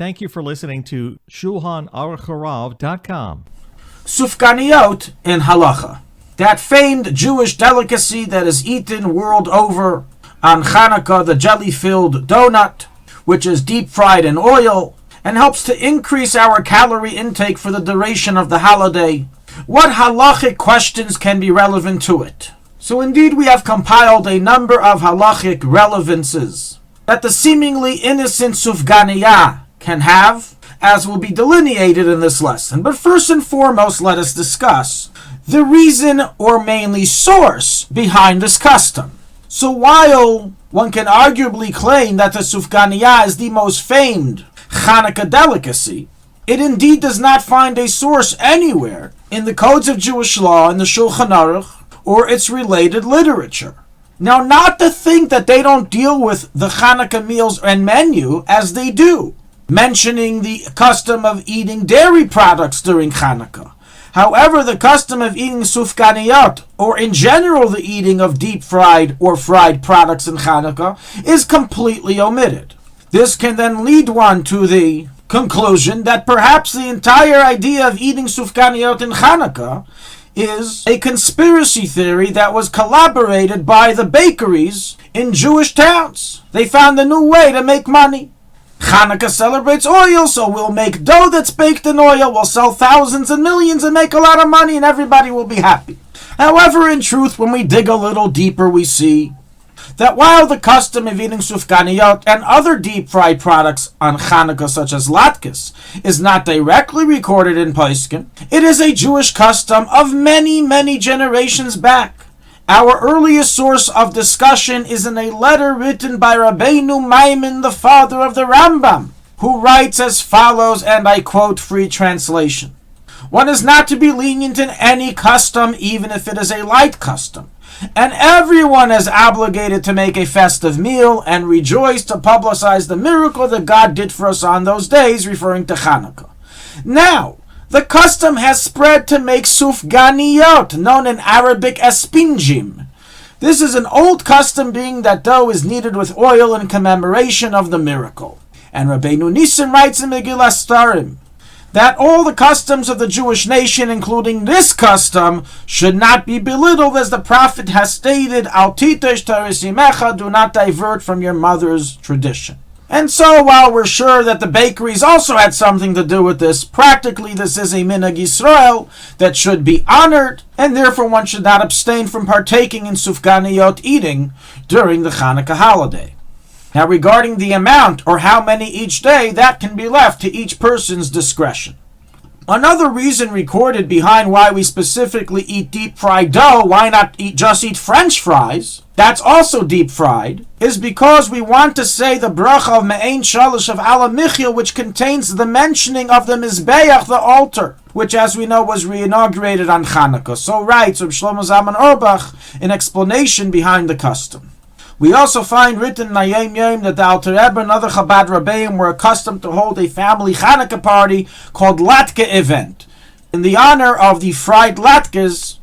Thank you for listening to Shulchanaruchharav.com. Sufganiyot in Halacha, that famed Jewish delicacy that is eaten world over on Hanukkah, the jelly-filled donut, which is deep-fried in oil and helps to increase our calorie intake for the duration of the holiday. What halachic questions can be relevant to it? So indeed we have compiled a number of halachic relevances that the seemingly innocent Sufganiyah can have, as will be delineated in this lesson. But first and foremost, let us discuss the reason or mainly source behind this custom. So while one can arguably claim that the Sufganiyah is the most famed Hanukkah delicacy, it indeed does not find a source anywhere in the codes of Jewish law, in the Shulchanaruch, or its related literature. Now, not to think that they don't deal with the Hanukkah meals and menu as they do, mentioning the custom of eating dairy products during Hanukkah. However, the custom of eating Sufganiyot, or in general the eating of deep-fried or fried products in Hanukkah, is completely omitted. This can then lead one to the conclusion that perhaps the entire idea of eating Sufganiyot in Hanukkah is a conspiracy theory that was collaborated by the bakeries in Jewish towns. They found a new way to make money. Hanukkah celebrates oil, so we'll make dough that's baked in oil, we'll sell thousands and millions and make a lot of money and everybody will be happy. However, in truth, when we dig a little deeper, we see that while the custom of eating Sufganiyot and other deep-fried products on Hanukkah, such as latkes, is not directly recorded in Poskim, it is a Jewish custom of many, many generations back. Our earliest source of discussion is in a letter written by Rabbeinu Maimon, the father of the Rambam, who writes as follows, and I quote free translation: "One is not to be lenient in any custom, even if it is a light custom, and everyone is obligated to make a festive meal and rejoice to publicize the miracle that God did for us on those days," referring to Hanukkah. Now, the custom has spread to make Sufganiyot, known in Arabic as spinjim. This is an old custom, being that dough is kneaded with oil in commemoration of the miracle. And Rabbeinu Nisim writes in Megillah Starim that all the customs of the Jewish nation, including this custom, should not be belittled, as the Prophet has stated, Al titesh tarisimecha, do not divert from your mother's tradition. And so, while we're sure that the bakeries also had something to do with this, practically this is a minhag Yisrael that should be honored, and therefore one should not abstain from partaking in Sufganiyot eating during the Hanukkah holiday. Now, regarding the amount, or how many each day, that can be left to each person's discretion. Another reason recorded behind why we specifically eat deep-fried dough, why not just eat French fries, that's also deep-fried, is because we want to say the bracha of Me'ein Shalish of Ala Michil, which contains the mentioning of the Mizbeach, the altar, which, as we know, was reinaugurated on Hanukkah. So writes Reb Shlomo Zalman Auerbach in explanation behind the custom. We also find written in Hayom Yom that the Alter Rebbe and other Chabad Rabbeim were accustomed to hold a family Hanukkah party called Latke event, in the honor of the fried latkes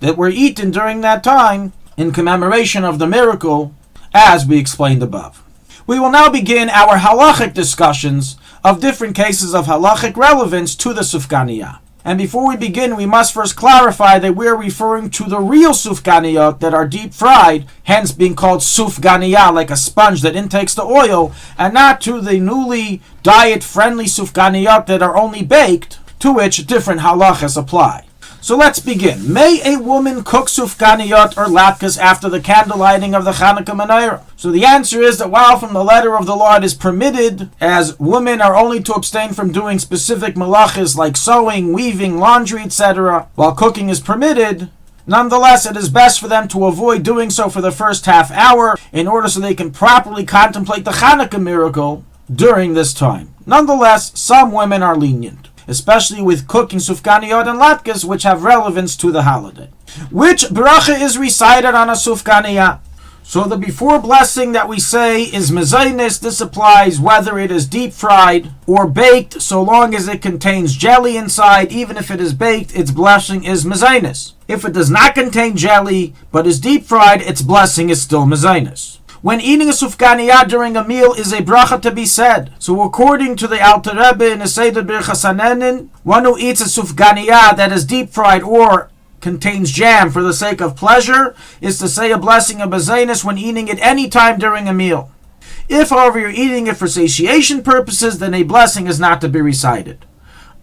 that were eaten during that time in commemoration of the miracle, as we explained above. We will now begin our halachic discussions of different cases of halachic relevance to the Sufganiyah. And before we begin, we must first clarify that we're referring to the real Sufganiyot that are deep fried, hence being called Sufganiyah, like a sponge that intakes the oil, and not to the newly diet-friendly Sufganiyot that are only baked, to which different halachas apply. So let's begin. May a woman cook Sufganiyot or latkes after the candle lighting of the Hanukkah menorah? So the answer is that while from the letter of the law it is permitted, as women are only to abstain from doing specific malachas like sewing, weaving, laundry, etc., while cooking is permitted, nonetheless it is best for them to avoid doing so for the first half hour in order so they can properly contemplate the Hanukkah miracle during this time. Nonetheless, some women are lenient, especially with cooking Sufganiyot and latkes, which have relevance to the holiday. Which bracha is recited on a Sufganiyah? So the before blessing that we say is mezainis. This applies whether it is deep fried or baked, so long as it contains jelly inside. Even if it is baked, its blessing is mezainis. If it does not contain jelly, but is deep fried, its blessing is still mezainis. When eating a sufganiyah during a meal is a bracha to be said. So according to the Alter Rebbe in the Seder Birchas Hanenin, one who eats a sufganiyah that is deep fried or contains jam for the sake of pleasure is to say a blessing of bezainus when eating it any time during a meal. If, however, you're eating it for satiation purposes, then a blessing is not to be recited.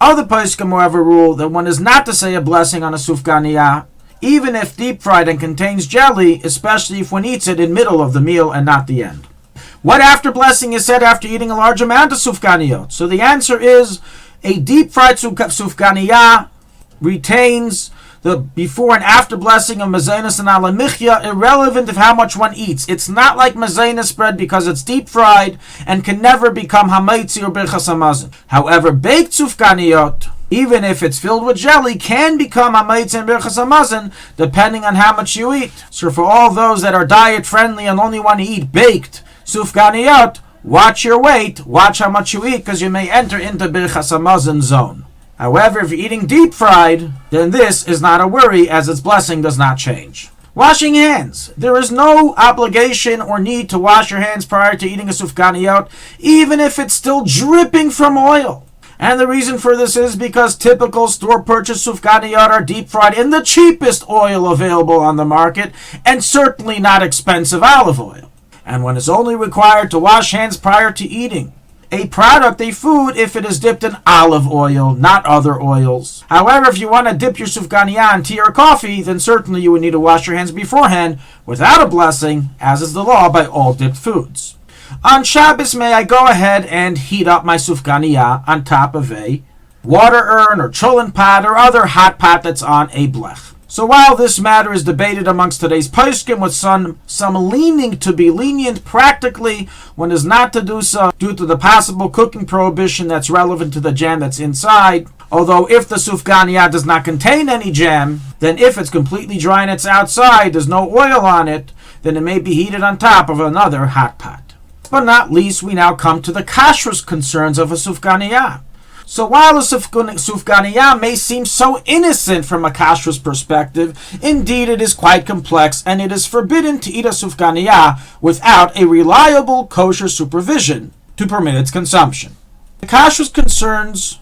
Other poskim, however, rule that one is not to say a blessing on a sufganiyah, even if deep fried and contains jelly, especially if one eats it in middle of the meal and not the end. What after blessing is said after eating a large amount of sufganiyot? So the answer is a deep fried sufganiyah retains the before and after blessing of mazenas and ala michya, irrelevant of how much one eats. It's not like mazenas bread because it's deep fried and can never become hamaitzi or birchas hamazon. However, baked sufganiyot, even if it's filled with jelly, can become hamaitzi and birchas hamazon depending on how much you eat. So for all those that are diet friendly and only want to eat baked sufganiyot, watch your weight, watch how much you eat, because you may enter into birchas hamazon zone. However, if you're eating deep fried, then this is not a worry, as its blessing does not change. Washing hands. There is no obligation or need to wash your hands prior to eating a sufganiyot, even if it's still dripping from oil. And the reason for this is because typical store-purchased sufganiyot are deep fried in the cheapest oil available on the market, and certainly not expensive olive oil. And one is only required to wash hands prior to eating a product, a food, if it is dipped in olive oil, not other oils. However, if you want to dip your sufganiyah in tea or coffee, then certainly you would need to wash your hands beforehand without a blessing, as is the law by all dipped foods. On Shabbos, may I go ahead and heat up my sufganiyah on top of a water urn or cholent pot or other hot pot that's on a blech. So while this matter is debated amongst today's poskim with some leaning to be lenient, practically one is not to do so due to the possible cooking prohibition that's relevant to the jam that's inside. Although if the sufganiyah does not contain any jam, then if it's completely dry and it's outside, there's no oil on it, then it may be heated on top of another hot pot. But not least, we now come to the kashrus concerns of a sufganiyah. So while a sufganiyah may seem so innocent from a kashrus perspective, indeed it is quite complex, and it is forbidden to eat a sufganiyah without a reliable kosher supervision to permit its consumption. The kashrus concerns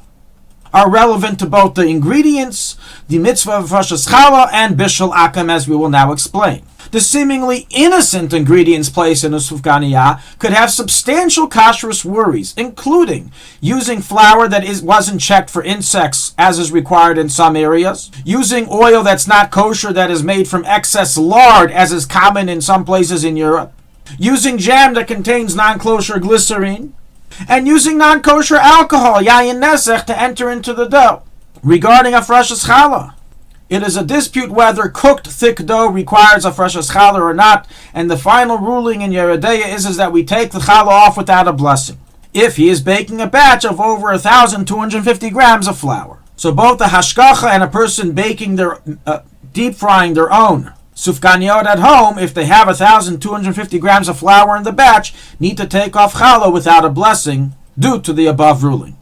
are relevant to both the ingredients, the mitzvah of Rosh Challah, and bishul akum, as we will now explain. The seemingly innocent ingredients placed in a sufganiyah could have substantial kashrus worries, including using flour that wasn't checked for insects, as is required in some areas, using oil that's not kosher that is made from excess lard, as is common in some places in Europe, using jam that contains non-kosher glycerine, and using non-kosher alcohol, yayin nesech, to enter into the dough. Regarding a Rosh Challah, it is a dispute whether cooked thick dough requires a fresh challah or not, and the final ruling in Yeredeya is that we take the challah off without a blessing, if he is baking a batch of over 1,250 grams of flour. So both the hashgacha and a person baking their deep frying their own sufganiyot at home, if they have 1,250 grams of flour in the batch, need to take off challah without a blessing due to the above ruling.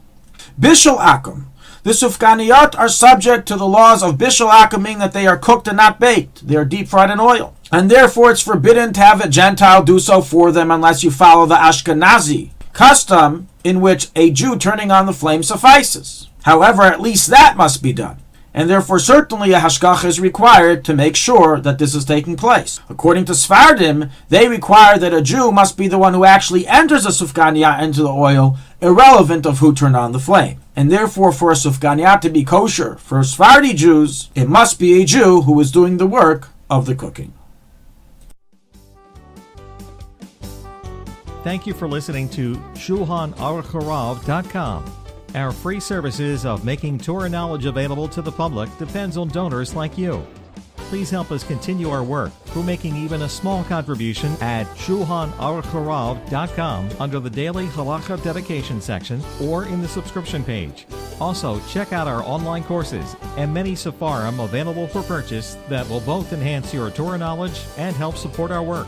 Bishul akum. The sufganiyot are subject to the laws of bishul akum, meaning that they are cooked and not baked. They are deep fried in oil. And therefore it's forbidden to have a Gentile do so for them unless you follow the Ashkenazi custom, in which a Jew turning on the flame suffices. However, at least that must be done. And therefore certainly a hashgacha is required to make sure that this is taking place. According to Sfardim, they require that a Jew must be the one who actually enters a sufganiyah into the oil, irrelevant of who turned on the flame. And therefore for a sufganiyah to be kosher for Sephardi Jews, it must be a Jew who is doing the work of the cooking. Thank you for listening to Shulchanaruchharav.com. Our free services of making Torah knowledge available to the public depends on donors like you. Please help us continue our work through making even a small contribution at Shulchanaruchharav.com under the Daily Halacha Dedication section or in the subscription page. Also, check out our online courses and many sefarim available for purchase that will both enhance your Torah knowledge and help support our work.